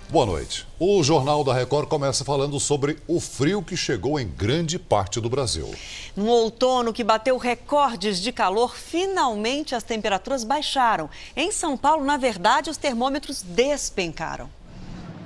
Boa noite. O Jornal da Record começa falando sobre o frio que chegou em grande parte do Brasil. No outono que bateu recordes de calor, finalmente as temperaturas baixaram. Em São Paulo, na verdade, os termômetros despencaram.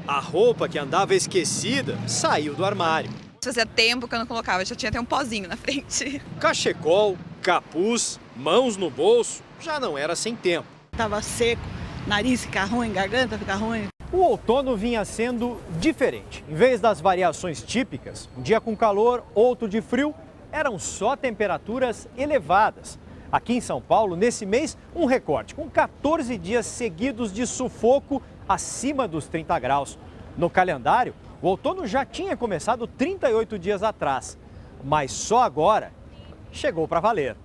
A roupa que andava esquecida saiu do armário. Fazia tempo que eu não colocava, já tinha até um pozinho na frente. Cachecol, capuz, mãos no bolso, já não era sem tempo. Tava seco, nariz fica ruim, garganta fica ruim. O outono vinha sendo diferente. Em vez das variações típicas, um dia com calor, outro de frio, eram só temperaturas elevadas. Aqui em São Paulo, nesse mês, um recorde, com 14 dias seguidos de sufoco acima dos 30 graus. No calendário, o outono já tinha começado 38 dias atrás, mas só agora chegou para valer.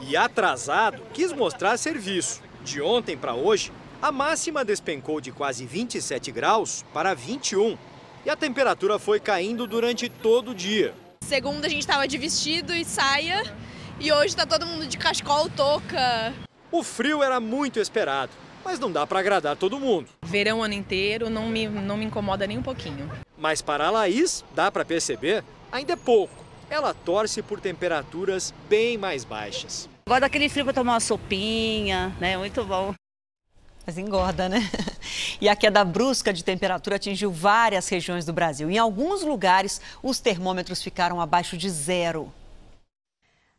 E atrasado, quis mostrar serviço. De ontem para hoje, a máxima despencou de quase 27 graus para 21 e a temperatura foi caindo durante todo o dia. Segunda a gente estava de vestido e saia e hoje está todo mundo de cachecol, touca. O frio era muito esperado, mas não dá para agradar todo mundo. Verão o ano inteiro não me incomoda nem um pouquinho. Mas para a Laís, dá para perceber, ainda é pouco. Ela torce por temperaturas bem mais baixas. Agora daquele frio para tomar uma sopinha, né? Muito bom. Mas engorda, né? E a queda brusca de temperatura atingiu várias regiões do Brasil. Em alguns lugares, os termômetros ficaram abaixo de zero.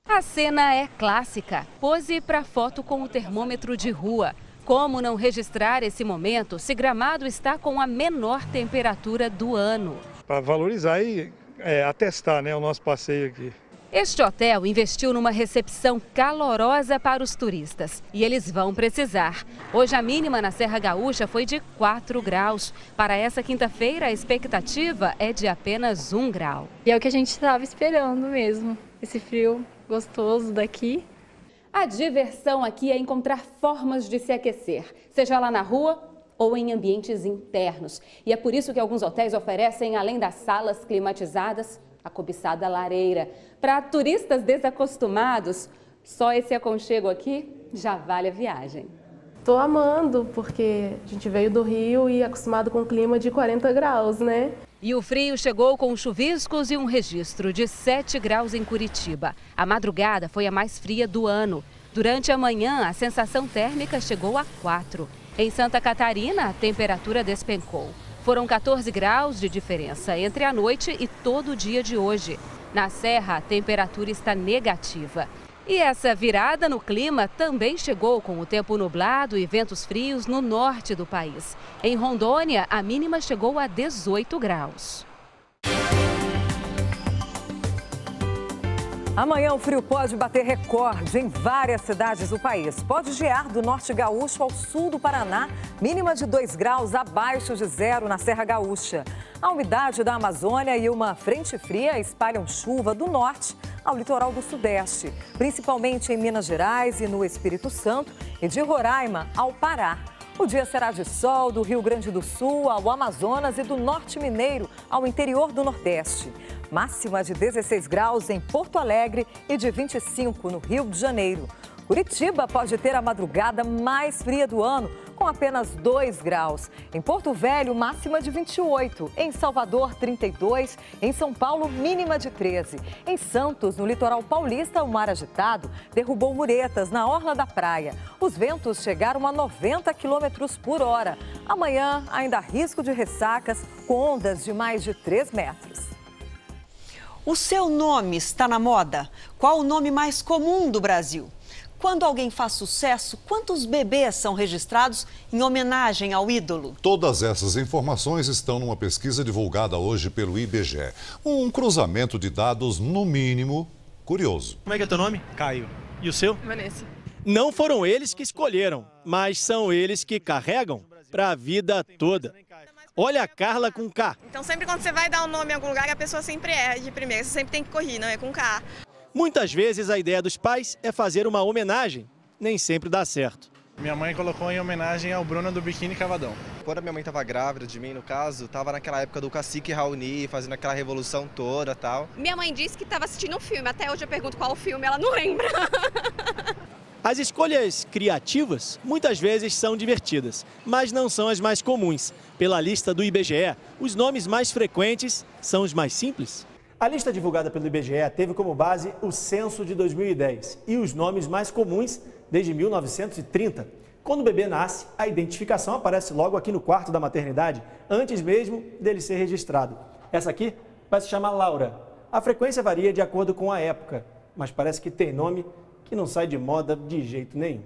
A cena é clássica. Pose para foto com o termômetro de rua. Como não registrar esse momento se Gramado está com a menor temperatura do ano? Para valorizar e atestar, né, o nosso passeio aqui. Este hotel investiu numa recepção calorosa para os turistas e eles vão precisar. Hoje a mínima na Serra Gaúcha foi de 4 graus. Para essa quinta-feira a expectativa é de apenas 1 grau. E é o que a gente estava esperando mesmo, esse frio gostoso daqui. A diversão aqui é encontrar formas de se aquecer, seja lá na rua ou em ambientes internos. E é por isso que alguns hotéis oferecem, além das salas climatizadas, a cobiçada lareira. Para turistas desacostumados, só esse aconchego aqui já vale a viagem. Estou amando, porque a gente veio do Rio e é acostumado com um clima de 40 graus, né? E o frio chegou com chuviscos e um registro de 7 graus em Curitiba. A madrugada foi a mais fria do ano. Durante a manhã, a sensação térmica chegou a 4. Em Santa Catarina, a temperatura despencou. Foram 14 graus de diferença entre a noite e todo o dia de hoje. Na Serra, a temperatura está negativa. E essa virada no clima também chegou com o tempo nublado e ventos frios no norte do país. Em Rondônia, a mínima chegou a 18 graus. Amanhã o frio pode bater recorde em várias cidades do país. Pode gear do norte gaúcho ao sul do Paraná, mínima de 2 graus abaixo de zero na Serra Gaúcha. A umidade da Amazônia e uma frente fria espalham chuva do norte ao litoral do sudeste, principalmente em Minas Gerais e no Espírito Santo e de Roraima ao Pará. O dia será de sol do Rio Grande do Sul ao Amazonas e do Norte Mineiro ao interior do Nordeste. Máxima de 16 graus em Porto Alegre e de 25 no Rio de Janeiro. Curitiba pode ter a madrugada mais fria do ano, com apenas 2 graus. Em Porto Velho, máxima de 28. Em Salvador, 32. Em São Paulo, mínima de 13. Em Santos, no litoral paulista, o mar agitado derrubou muretas na orla da praia. Os ventos chegaram a 90 km por hora. Amanhã, ainda há risco de ressacas com ondas de mais de 3 metros. O seu nome está na moda? Qual o nome mais comum do Brasil? Quando alguém faz sucesso, quantos bebês são registrados em homenagem ao ídolo? Todas essas informações estão numa pesquisa divulgada hoje pelo IBGE. Um cruzamento de dados, no mínimo, curioso. Como é que é teu nome? Caio. E o seu? Vanessa. Não foram eles que escolheram, mas são eles que carregam para a vida toda. Olha a Carla com K. Então sempre quando você vai dar um nome em algum lugar, a pessoa sempre erra de primeira. Você sempre tem que correr, não é com K. Muitas vezes a ideia dos pais é fazer uma homenagem, nem sempre dá certo. Minha mãe colocou em homenagem ao Bruno do Biquíni Cavadão. Quando a minha mãe estava grávida de mim, no caso, estava naquela época do Cacique Raoni, fazendo aquela revolução toda e tal. Minha mãe disse que estava assistindo um filme, até hoje eu pergunto qual o filme, ela não lembra. As escolhas criativas muitas vezes são divertidas, mas não são as mais comuns. Pela lista do IBGE, os nomes mais frequentes são os mais simples. A lista divulgada pelo IBGE teve como base o censo de 2010 e os nomes mais comuns desde 1930. Quando o bebê nasce, a identificação aparece logo aqui no quarto da maternidade, antes mesmo dele ser registrado. Essa aqui vai se chamar Laura. A frequência varia de acordo com a época, mas parece que tem nome que não sai de moda de jeito nenhum.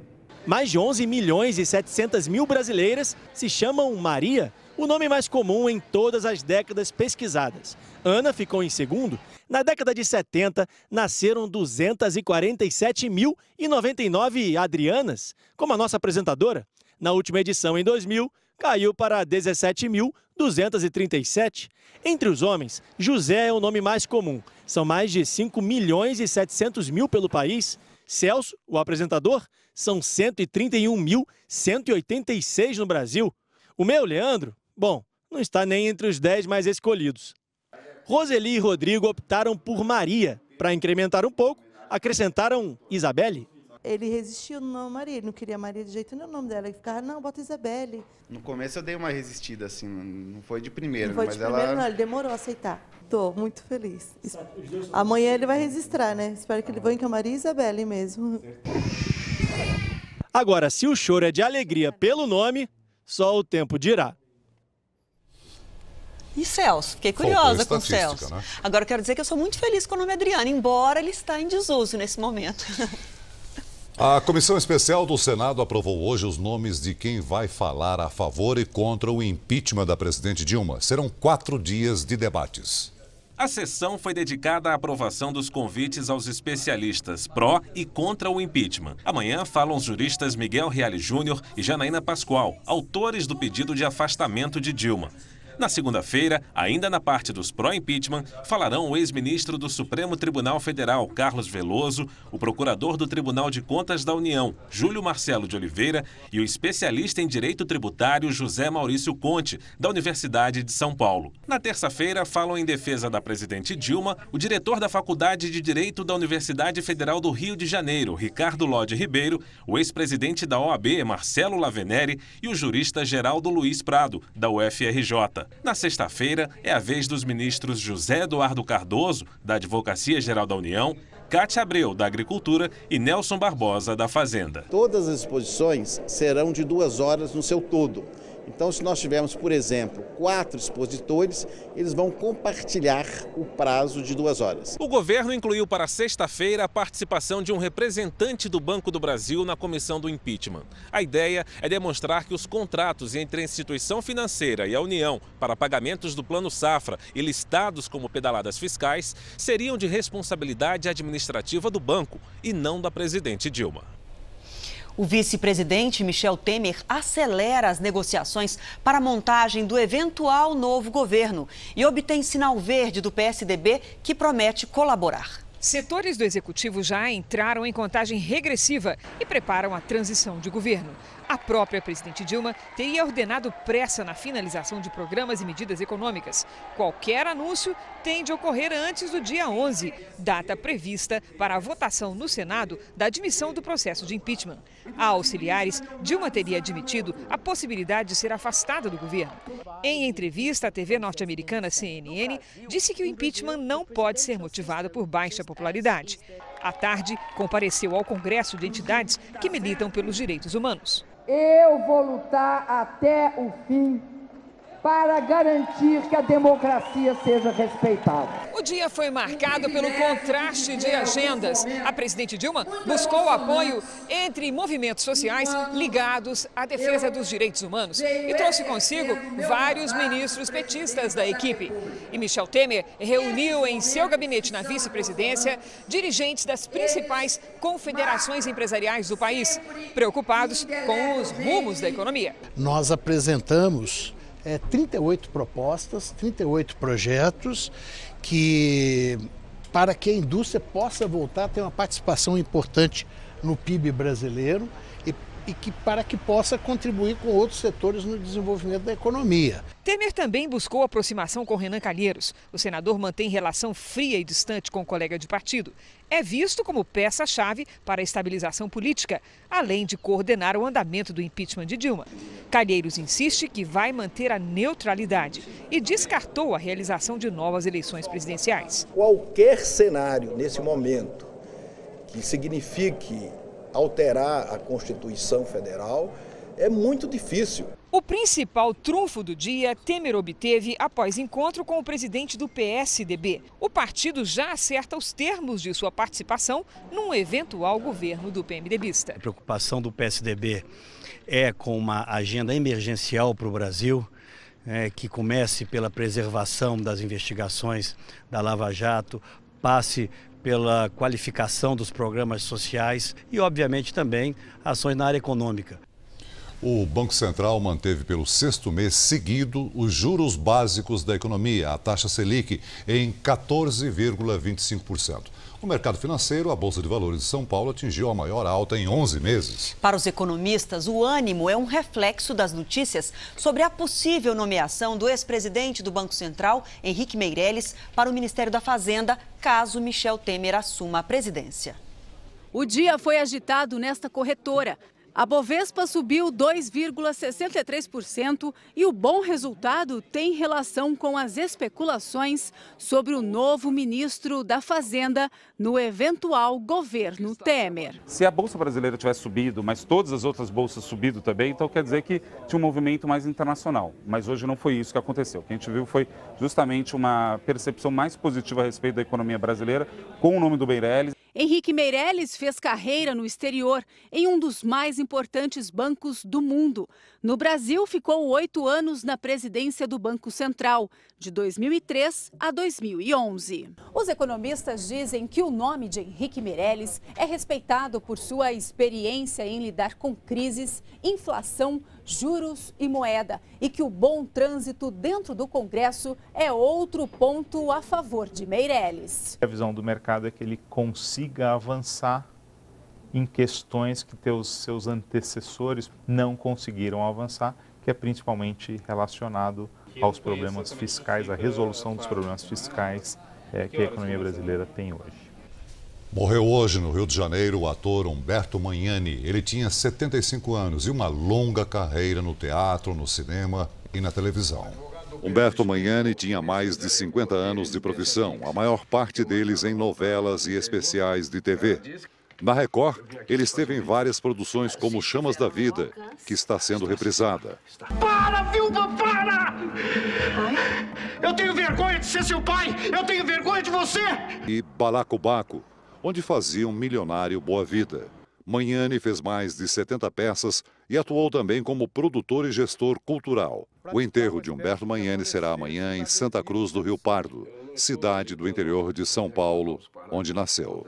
Mais de 11 milhões e 700 mil brasileiras se chamam Maria, o nome mais comum em todas as décadas pesquisadas. Ana ficou em segundo. Na década de 70, nasceram 247.099 Adrianas, como a nossa apresentadora. Na última edição, em 2000, caiu para 17.237. Entre os homens, José é o nome mais comum. São mais de 5 milhões e 700 mil pelo país. Celso, o apresentador, são 131.186 no Brasil. O meu, Leandro, bom, não está nem entre os 10 mais escolhidos. Roseli e Rodrigo optaram por Maria. Para incrementar um pouco, acrescentaram Isabelle. Ele resistiu no nome Maria, ele não queria Maria de jeito nenhum, o nome dela. Ele ficava, não, bota Isabelle. No começo eu dei uma resistida, assim, não foi de primeiro. Não foi de primeiro, não, ele demorou a aceitar. Tô muito feliz. Amanhã ele vai registrar, né? Espero que ele venha com a Maria e Isabelle mesmo. Agora, se o choro é de alegria pelo nome, só o tempo dirá. E Celso? Fiquei curiosa com o Celso. Né? Agora, eu quero dizer que eu sou muito feliz com o nome Adriana, embora ele está em desuso nesse momento. A Comissão Especial do Senado aprovou hoje os nomes de quem vai falar a favor e contra o impeachment da presidente Dilma. Serão 4 dias de debates. A sessão foi dedicada à aprovação dos convites aos especialistas pró e contra o impeachment. Amanhã falam os juristas Miguel Reale Júnior e Janaína Pascoal, autores do pedido de afastamento de Dilma. Na segunda-feira, ainda na parte dos pró-impeachment, falarão o ex-ministro do Supremo Tribunal Federal, Carlos Veloso, o procurador do Tribunal de Contas da União, Júlio Marcelo de Oliveira, e o especialista em direito tributário, José Maurício Conte, da Universidade de São Paulo. Na terça-feira, falam em defesa da presidente Dilma, o diretor da Faculdade de Direito da Universidade Federal do Rio de Janeiro, Ricardo Lode Ribeiro, o ex-presidente da OAB, Marcelo Lavenere, e o jurista Geraldo Luiz Prado, da UFRJ. Na sexta-feira, é a vez dos ministros José Eduardo Cardoso, da Advocacia Geral da União, Cátia Abreu, da Agricultura, e Nelson Barbosa, da Fazenda. Todas as exposições serão de 2 horas no seu todo. Então, se nós tivermos, por exemplo, 4 expositores, eles vão compartilhar o prazo de 2 horas. O governo incluiu para sexta-feira a participação de um representante do Banco do Brasil na comissão do impeachment. A ideia é demonstrar que os contratos entre a instituição financeira e a União para pagamentos do Plano Safra e listados como pedaladas fiscais seriam de responsabilidade administrativa do banco e não da presidente Dilma. O vice-presidente Michel Temer acelera as negociações para a montagem do eventual novo governo e obtém sinal verde do PSDB, que promete colaborar. Setores do executivo já entraram em contagem regressiva e preparam a transição de governo. A própria presidente Dilma teria ordenado pressa na finalização de programas e medidas econômicas. Qualquer anúncio tem de ocorrer antes do dia 11, data prevista para a votação no Senado da admissão do processo de impeachment. A auxiliares, Dilma teria admitido a possibilidade de ser afastada do governo. Em entrevista à TV norte-americana CNN, disse que o impeachment não pode ser motivado por baixa popularidade. À tarde, compareceu ao Congresso de entidades que militam pelos direitos humanos. Eu vou lutar até o fim para garantir que a democracia seja respeitada. O dia foi marcado pelo contraste de agendas. A presidente Dilma buscou apoio entre movimentos sociais ligados à defesa dos direitos humanos e trouxe consigo vários ministros petistas da equipe. E Michel Temer reuniu em seu gabinete na vice-presidência dirigentes das principais confederações empresariais do país, preocupados com os rumos da economia. Nós apresentamos 38 propostas, 38 projetos para que a indústria possa voltar a ter uma participação importante no PIB brasileiro e e para que possa contribuir com outros setores no desenvolvimento da economia. Temer também buscou aproximação com Renan Calheiros. O senador mantém relação fria e distante com o colega de partido. É visto como peça-chave para a estabilização política, além de coordenar o andamento do impeachment de Dilma. Calheiros insiste que vai manter a neutralidade e descartou a realização de novas eleições presidenciais. Qualquer cenário nesse momento que signifique alterar a Constituição Federal é muito difícil. O principal trunfo do dia, Temer obteve após encontro com o presidente do PSDB. O partido já acerta os termos de sua participação num eventual governo do PMDBista. A preocupação do PSDB é com uma agenda emergencial para o Brasil, que comece pela preservação das investigações da Lava Jato, passe pela qualificação dos programas sociais e, obviamente, também ações na área econômica. O Banco Central manteve pelo 6º mês seguido os juros básicos da economia, a taxa Selic, em 14,25%. No mercado financeiro, a Bolsa de Valores de São Paulo atingiu a maior alta em 11 meses. Para os economistas, o ânimo é um reflexo das notícias sobre a possível nomeação do ex-presidente do Banco Central, Henrique Meirelles, para o Ministério da Fazenda, caso Michel Temer assuma a presidência. O dia foi agitado nesta corretora. A Bovespa subiu 2,63% e o bom resultado tem relação com as especulações sobre o novo ministro da Fazenda no eventual governo Temer. Se a Bolsa Brasileira tivesse subido, mas todas as outras bolsas subido também, então quer dizer que tinha um movimento mais internacional. Mas hoje não foi isso que aconteceu. O que a gente viu foi justamente uma percepção mais positiva a respeito da economia brasileira com o nome do Meirelles. Henrique Meirelles fez carreira no exterior, em um dos mais importantes bancos do mundo. No Brasil, ficou 8 anos na presidência do Banco Central, de 2003 a 2011. Os economistas dizem que o nome de Henrique Meirelles é respeitado por sua experiência em lidar com crises, inflação, juros e moeda, e que o bom trânsito dentro do Congresso é outro ponto a favor de Meirelles. A visão do mercado é que ele consiga avançar em questões que seus antecessores não conseguiram avançar, que é principalmente relacionado aos problemas fiscais, à resolução dos problemas fiscais que a economia brasileira tem hoje. Morreu hoje no Rio de Janeiro o ator Humberto Magnani. Ele tinha 75 anos e uma longa carreira no teatro, no cinema e na televisão. Humberto Magnani tinha mais de 50 anos de profissão, a maior parte deles em novelas e especiais de TV. Na Record, ele esteve em várias produções como Chamas da Vida, que está sendo reprisada. Para, Vilma, para! Eu tenho vergonha de ser seu pai! Eu tenho vergonha de você! E Balacobaco, onde fazia um milionário boa vida. Magnani fez mais de 70 peças e atuou também como produtor e gestor cultural. O enterro de Humberto Magnani será amanhã em Santa Cruz do Rio Pardo, cidade do interior de São Paulo, onde nasceu.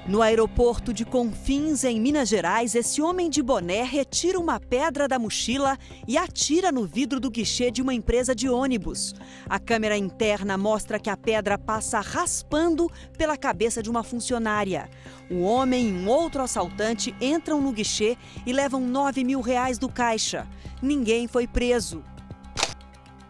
No aeroporto de Confins, em Minas Gerais, esse homem de boné retira uma pedra da mochila e atira no vidro do guichê de uma empresa de ônibus. A câmera interna mostra que a pedra passa raspando pela cabeça de uma funcionária. O homem e um outro assaltante entram no guichê e levam R$9 mil do caixa. Ninguém foi preso.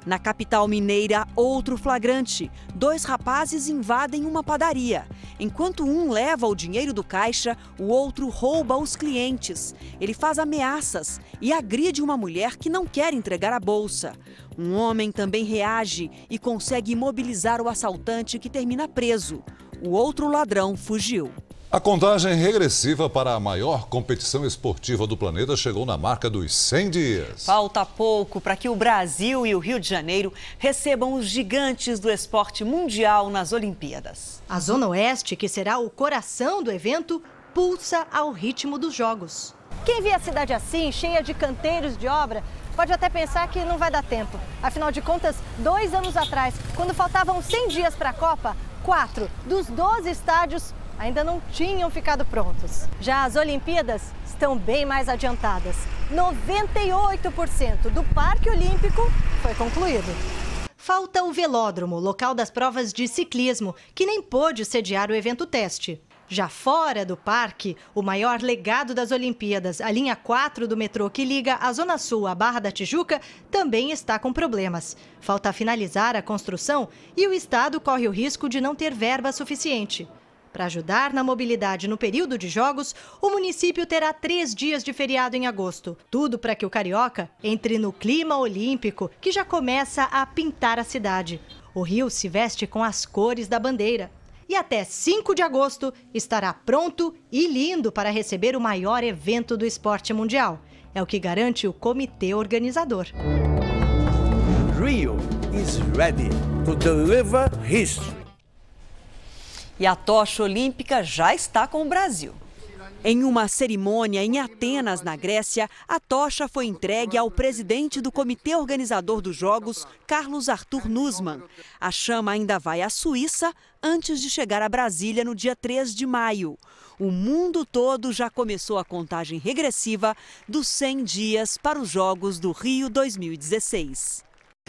Na capital mineira, outro flagrante. 2 rapazes invadem uma padaria. Enquanto um leva o dinheiro do caixa, o outro rouba os clientes. Ele faz ameaças e agride uma mulher que não quer entregar a bolsa. Um homem também reage e consegue imobilizar o assaltante, que termina preso. O outro ladrão fugiu. A contagem regressiva para a maior competição esportiva do planeta chegou na marca dos 100 dias. Falta pouco para que o Brasil e o Rio de Janeiro recebam os gigantes do esporte mundial nas Olimpíadas. A Zona Oeste, que será o coração do evento, pulsa ao ritmo dos Jogos. Quem vê a cidade assim, cheia de canteiros de obra, pode até pensar que não vai dar tempo. Afinal de contas, 2 anos atrás, quando faltavam 100 dias para a Copa, 4 dos 12 estádios ainda não tinham ficado prontos. Já as Olimpíadas estão bem mais adiantadas. 98% do Parque Olímpico foi concluído. Falta o velódromo, local das provas de ciclismo, que nem pôde sediar o evento teste. Já fora do parque, o maior legado das Olimpíadas, a linha 4 do metrô que liga a Zona Sul à Barra da Tijuca, também está com problemas. Falta finalizar a construção e o Estado corre o risco de não ter verba suficiente. Para ajudar na mobilidade no período de jogos, o município terá 3 dias de feriado em agosto. Tudo para que o carioca entre no clima olímpico, que já começa a pintar a cidade. O Rio se veste com as cores da bandeira. E até 5 de agosto estará pronto e lindo para receber o maior evento do esporte mundial. É o que garante o comitê organizador. Rio is ready to deliver history. E a tocha olímpica já está com o Brasil. Em uma cerimônia em Atenas, na Grécia, a tocha foi entregue ao presidente do comitê organizador dos Jogos, Carlos Arthur Nussmann. A chama ainda vai à Suíça antes de chegar a Brasília no dia 3 de maio. O mundo todo já começou a contagem regressiva dos 100 dias para os Jogos do Rio 2016.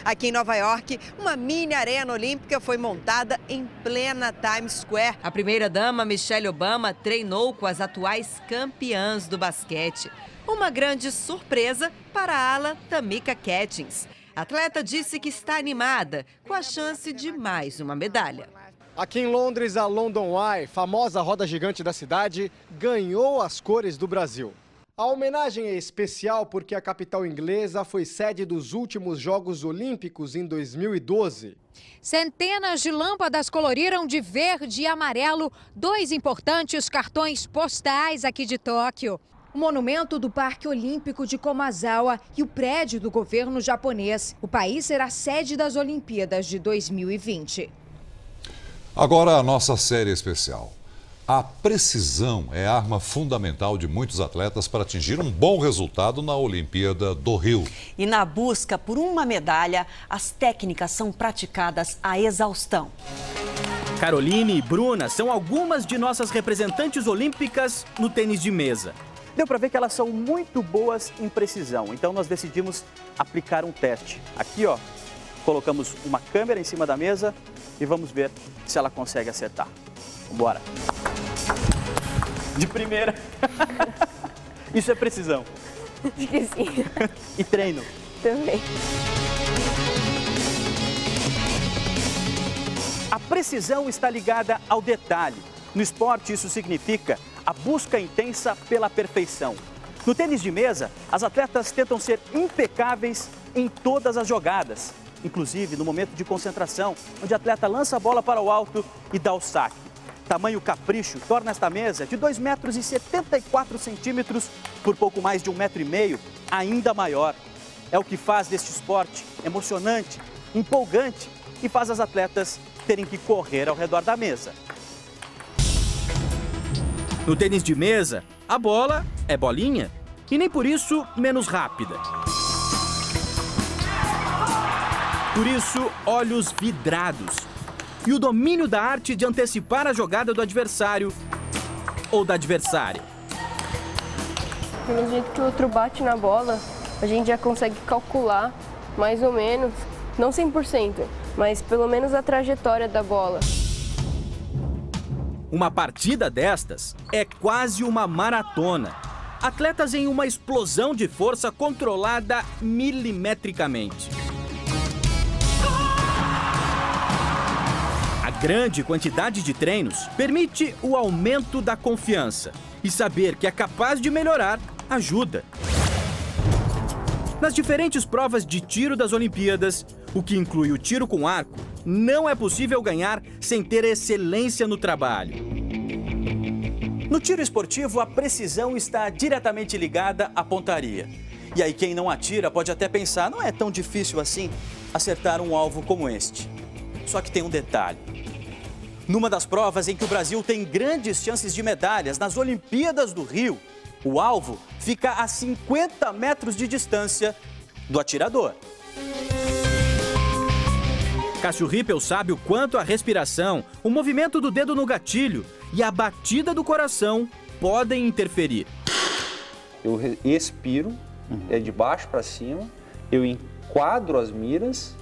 Aqui em Nova York, uma mini arena olímpica foi montada em plena Times Square. A primeira-dama, Michelle Obama, treinou com as atuais campeãs do basquete. Uma grande surpresa para a ala Tamika Catchings. A atleta disse que está animada com a chance de mais uma medalha. Aqui em Londres, a London Eye, famosa roda gigante da cidade, ganhou as cores do Brasil. A homenagem é especial porque a capital inglesa foi sede dos últimos Jogos Olímpicos em 2012. Centenas de lâmpadas coloriram de verde e amarelo 2 importantes cartões postais aqui de Tóquio. O monumento do Parque Olímpico de Komazawa e o prédio do governo japonês. O país será sede das Olimpíadas de 2020. Agora a nossa série especial. A precisão é a arma fundamental de muitos atletas para atingir um bom resultado na Olimpíada do Rio. E na busca por uma medalha, as técnicas são praticadas à exaustão. Caroline e Bruna são algumas de nossas representantes olímpicas no tênis de mesa. Deu para ver que elas são muito boas em precisão, então nós decidimos aplicar um teste. Aqui, ó, colocamos uma câmera em cima da mesa e vamos ver se ela consegue acertar. Bora! De primeira. Isso é precisão. Acho que sim. E treino. Também. A precisão está ligada ao detalhe. No esporte, isso significa a busca intensa pela perfeição. No tênis de mesa, as atletas tentam ser impecáveis em todas as jogadas, inclusive no momento de concentração, onde a atleta lança a bola para o alto e dá o saque. Tamanho capricho torna esta mesa de 2,74 metros por pouco mais de 1,5 metro ainda maior. É o que faz deste esporte emocionante, empolgante e faz as atletas terem que correr ao redor da mesa. No tênis de mesa, a bola é bolinha e nem por isso menos rápida. Por isso, olhos vidrados. E o domínio da arte de antecipar a jogada do adversário ou da adversária. Pelo jeito que o outro bate na bola, a gente já consegue calcular mais ou menos, não 100%, mas pelo menos a trajetória da bola. Uma partida destas é quase uma maratona. Atletas em uma explosão de força controlada milimetricamente. A grande quantidade de treinos permite o aumento da confiança. E saber que é capaz de melhorar ajuda. Nas diferentes provas de tiro das Olimpíadas, o que inclui o tiro com arco, não é possível ganhar sem ter excelência no trabalho. No tiro esportivo, a precisão está diretamente ligada à pontaria. E aí quem não atira pode até pensar, não é tão difícil assim acertar um alvo como este. Só que tem um detalhe. Numa das provas em que o Brasil tem grandes chances de medalhas, nas Olimpíadas do Rio, o alvo fica a 50 metros de distância do atirador. Cássio Rippel sabe o quanto a respiração, o movimento do dedo no gatilho e a batida do coração podem interferir. Eu expiro, de baixo para cima, eu enquadro as miras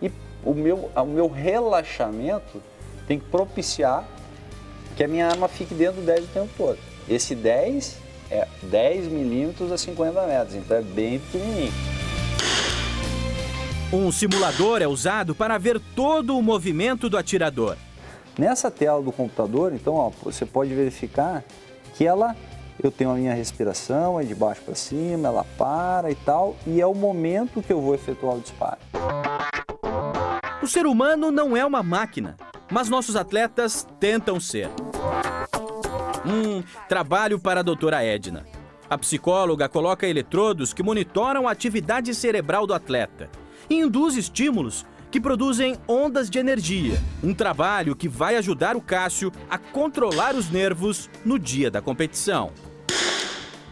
e o meu relaxamento tem que propiciar que a minha arma fique dentro do 10 o tempo todo. Esse 10 é 10 milímetros a 50 metros, então é bem pequenininho. Um simulador é usado para ver todo o movimento do atirador. Nessa tela do computador, então, ó, você pode verificar que eu tenho a minha respiração, é de baixo para cima, ela para e tal, e é o momento que eu vou efetuar o disparo. O ser humano não é uma máquina, mas nossos atletas tentam ser. Trabalho para a doutora Edna. A psicóloga coloca eletrodos que monitoram a atividade cerebral do atleta e induz estímulos que produzem ondas de energia. Um trabalho que vai ajudar o Cássio a controlar os nervos no dia da competição.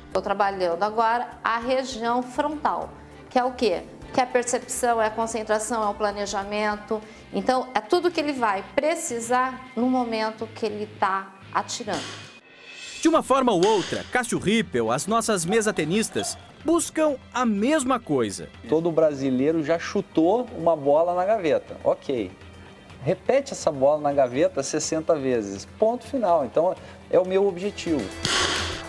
Estou trabalhando agora a região frontal, que é o quê? Que é a percepção, é a concentração, é o planejamento. Então, é tudo que ele vai precisar no momento que ele está atirando. De uma forma ou outra, Cássio Rippel, as nossas mesatenistas, buscam a mesma coisa. Todo brasileiro já chutou uma bola na gaveta. Ok. Repete essa bola na gaveta 60 vezes. Ponto final. Então, é o meu objetivo.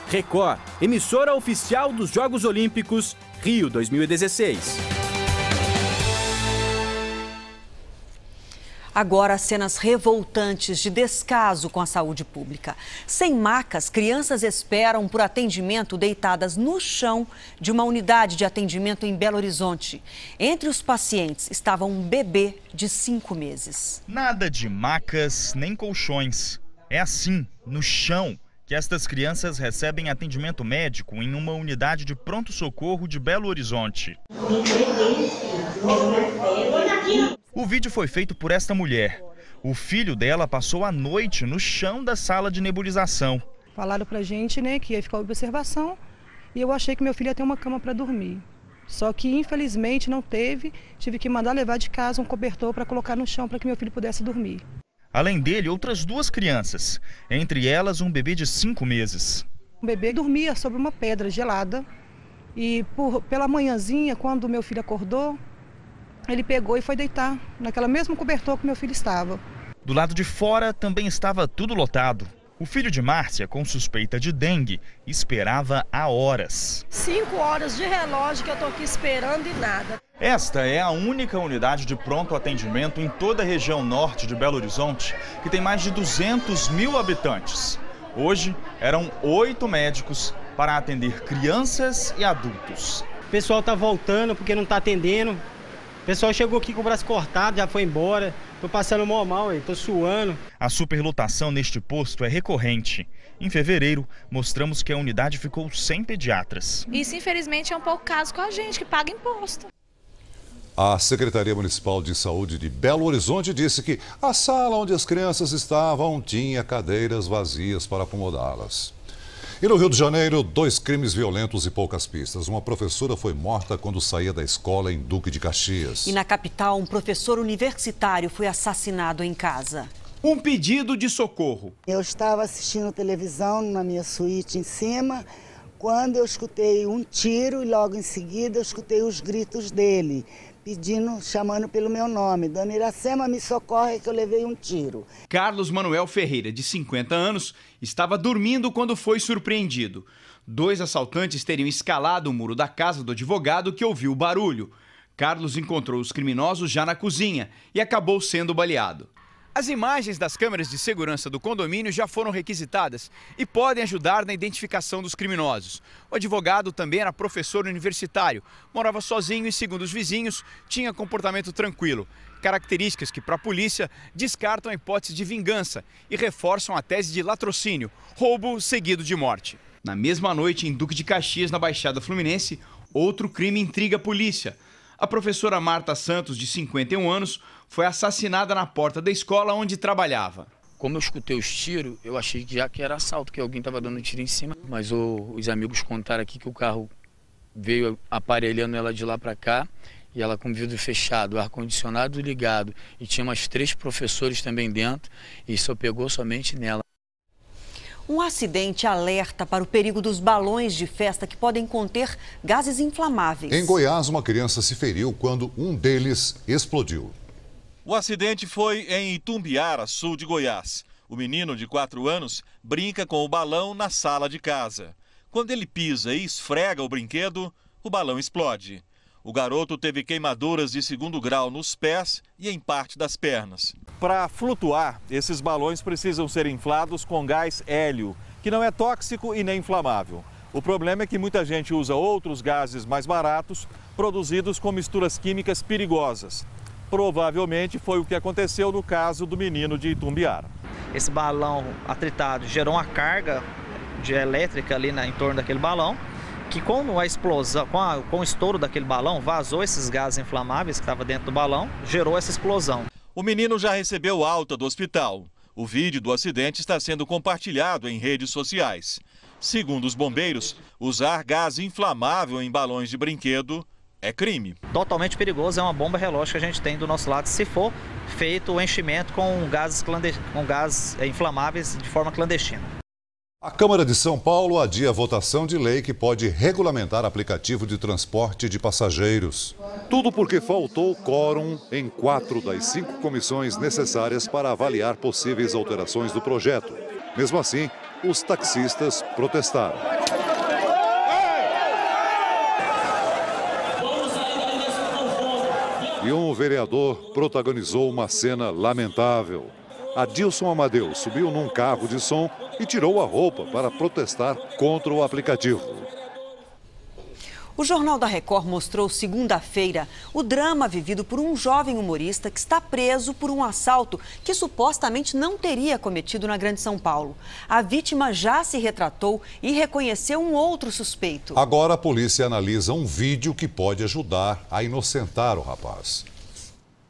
Record, emissora oficial dos Jogos Olímpicos, Rio 2016. Agora, cenas revoltantes de descaso com a saúde pública. Sem macas, crianças esperam por atendimento deitadas no chão de uma unidade de atendimento em Belo Horizonte. Entre os pacientes estava um bebê de 5 meses. Nada de macas nem colchões. É assim, no chão, que estas crianças recebem atendimento médico em uma unidade de pronto-socorro de Belo Horizonte. O vídeo foi feito por esta mulher. O filho dela passou a noite no chão da sala de nebulização. Falaram pra gente, né, que ia ficar observação e eu achei que meu filho ia ter uma cama para dormir. Só que infelizmente não teve, tive que mandar levar de casa um cobertor para colocar no chão para que meu filho pudesse dormir. Além dele, outras 2 crianças, entre elas um bebê de 5 meses. O bebê dormia sobre uma pedra gelada e pela manhãzinha, quando meu filho acordou, ele pegou e foi deitar naquela mesma cobertor que meu filho estava. Do lado de fora também estava tudo lotado. O filho de Márcia, com suspeita de dengue, esperava há horas. 5 horas de relógio que eu estou aqui esperando e nada. Esta é a única unidade de pronto atendimento em toda a região norte de Belo Horizonte, que tem mais de 200 mil habitantes. Hoje, eram 8 médicos para atender crianças e adultos. O pessoal está voltando porque não está atendendo. O pessoal chegou aqui com o braço cortado, já foi embora. Tô passando mal, tô suando. A superlotação neste posto é recorrente. Em fevereiro, mostramos que a unidade ficou sem pediatras. Isso, infelizmente, é um pouco caso com a gente, que paga imposto. A Secretaria Municipal de Saúde de Belo Horizonte disse que a sala onde as crianças estavam tinha cadeiras vazias para acomodá-las. E no Rio de Janeiro, 2 crimes violentos e poucas pistas. Uma professora foi morta quando saía da escola em Duque de Caxias. E na capital, um professor universitário foi assassinado em casa. Um pedido de socorro. Eu estava assistindo televisão na minha suíte em cima, quando eu escutei um tiro e logo em seguida eu escutei os gritos dele, chamando pelo meu nome. Dona Iracema, me socorre que eu levei um tiro. Carlos Manuel Ferreira, de 50 anos, estava dormindo quando foi surpreendido. 2 assaltantes teriam escalado o muro da casa do advogado que ouviu o barulho. Carlos encontrou os criminosos já na cozinha e acabou sendo baleado. As imagens das câmeras de segurança do condomínio já foram requisitadas e podem ajudar na identificação dos criminosos. O advogado também era professor universitário, morava sozinho e, segundo os vizinhos, tinha comportamento tranquilo. Características que, para a polícia, descartam a hipótese de vingança e reforçam a tese de latrocínio, roubo seguido de morte. Na mesma noite, em Duque de Caxias, na Baixada Fluminense, outro crime intriga a polícia. A professora Marta Santos, de 51 anos, foi assassinada na porta da escola onde trabalhava. Como eu escutei os tiros, eu achei que já que era assalto, que alguém estava dando tiro em cima. Mas os amigos contaram aqui que o carro veio aparelhando ela de lá para cá e ela com o vidro fechado, ar-condicionado ligado e tinha mais 3 professores também dentro e só pegou somente nela. Um acidente alerta para o perigo dos balões de festa que podem conter gases inflamáveis. Em Goiás, uma criança se feriu quando um deles explodiu. O acidente foi em Itumbiara, sul de Goiás. O menino de 4 anos brinca com o balão na sala de casa. Quando ele pisa e esfrega o brinquedo, o balão explode. O garoto teve queimaduras de 2º grau nos pés e em parte das pernas. Para flutuar, esses balões precisam ser inflados com gás hélio, que não é tóxico e nem inflamável. O problema é que muita gente usa outros gases mais baratos, produzidos com misturas químicas perigosas. Provavelmente foi o que aconteceu no caso do menino de Itumbiara. Esse balão atritado gerou uma carga elétrica ali em torno daquele balão, que com a explosão, com o estouro daquele balão, vazou esses gases inflamáveis que estavam dentro do balão, gerou essa explosão. O menino já recebeu alta do hospital. O vídeo do acidente está sendo compartilhado em redes sociais. Segundo os bombeiros, usar gás inflamável em balões de brinquedo é crime. Totalmente perigoso, é uma bomba relógio que a gente tem do nosso lado, se for feito o enchimento com gases inflamáveis de forma clandestina. A Câmara de São Paulo adia a votação de lei que pode regulamentar aplicativo de transporte de passageiros. Tudo porque faltou quórum em 4 das 5 comissões necessárias para avaliar possíveis alterações do projeto. Mesmo assim, os taxistas protestaram. E um vereador protagonizou uma cena lamentável. Adilson Amadeu subiu num carro de som e tirou a roupa para protestar contra o aplicativo. O Jornal da Record mostrou segunda-feira o drama vivido por um jovem humorista que está preso por um assalto que supostamente não teria cometido na Grande São Paulo. A vítima já se retratou e reconheceu um outro suspeito. Agora a polícia analisa um vídeo que pode ajudar a inocentar o rapaz.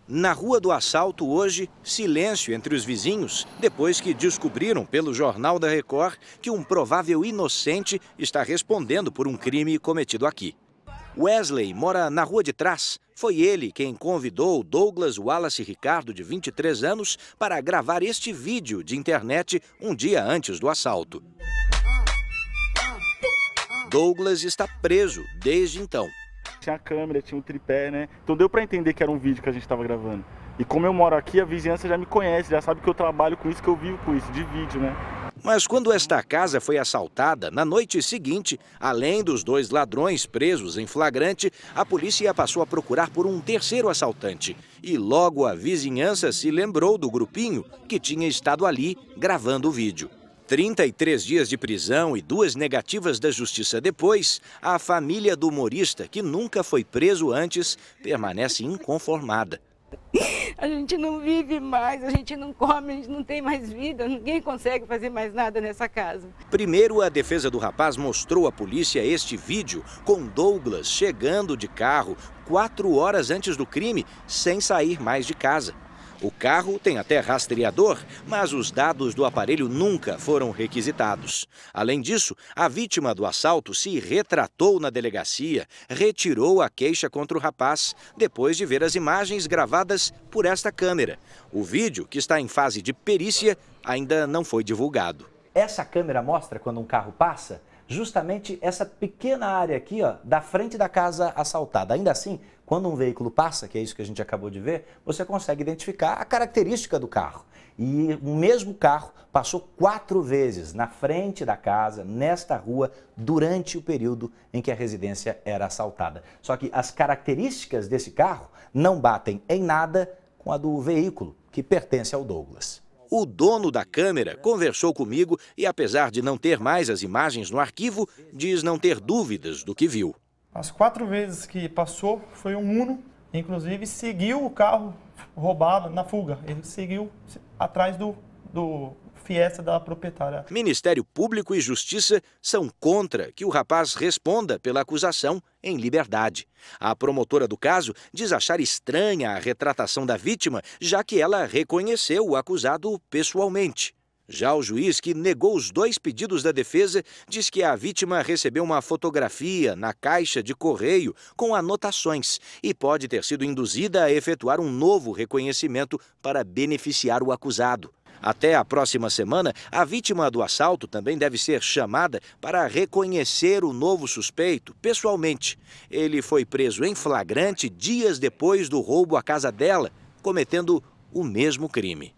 Na rua do assalto hoje, silêncio entre os vizinhos, depois que descobriram pelo Jornal da Record que um provável inocente está respondendo por um crime cometido aqui. Wesley mora na rua de trás. Foi ele quem convidou Douglas Wallace Ricardo, de 23 anos, para gravar este vídeo de internet um dia antes do assalto. Douglas está preso desde então. Tinha a câmera, tinha um tripé, né? Então deu pra entender que era um vídeo que a gente estava gravando. E como eu moro aqui, a vizinhança já me conhece, já sabe que eu trabalho com isso, que eu vivo com isso, de vídeo, né? Mas quando esta casa foi assaltada, na noite seguinte, além dos 2 ladrões presos em flagrante, a polícia passou a procurar por um terceiro assaltante. E logo a vizinhança se lembrou do grupinho que tinha estado ali gravando o vídeo. 33 dias de prisão e 2 negativas da justiça depois, a família do humorista, que nunca foi preso antes, permanece inconformada. A gente não vive mais, a gente não come, a gente não tem mais vida, ninguém consegue fazer mais nada nessa casa. Primeiro, a defesa do rapaz mostrou à polícia este vídeo com Douglas chegando de carro 4 horas antes do crime, sem sair mais de casa. O carro tem até rastreador, mas os dados do aparelho nunca foram requisitados. Além disso, a vítima do assalto se retratou na delegacia, retirou a queixa contra o rapaz, depois de ver as imagens gravadas por esta câmera. O vídeo, que está em fase de perícia, ainda não foi divulgado. Essa câmera mostra quando um carro passa, justamente essa pequena área aqui, ó, da frente da casa assaltada. Ainda assim, quando um veículo passa, que é isso que a gente acabou de ver, você consegue identificar a característica do carro. E o mesmo carro passou 4 vezes na frente da casa, nesta rua, durante o período em que a residência era assaltada. Só que as características desse carro não batem em nada com a do veículo, que pertence ao Douglas. O dono da câmera conversou comigo e, apesar de não ter mais as imagens no arquivo, diz não ter dúvidas do que viu. As 4 vezes que passou foi um Uno, inclusive seguiu o carro roubado na fuga. Ele seguiu atrás do Fiesta da proprietária. Ministério Público e Justiça são contra que o rapaz responda pela acusação em liberdade. A promotora do caso diz achar estranha a retratação da vítima, já que ela reconheceu o acusado pessoalmente. Já o juiz, que negou os 2 pedidos da defesa, diz que a vítima recebeu uma fotografia na caixa de correio com anotações e pode ter sido induzida a efetuar um novo reconhecimento para beneficiar o acusado. Até a próxima semana, a vítima do assalto também deve ser chamada para reconhecer o novo suspeito pessoalmente. Ele foi preso em flagrante dias depois do roubo à casa dela, cometendo o mesmo crime.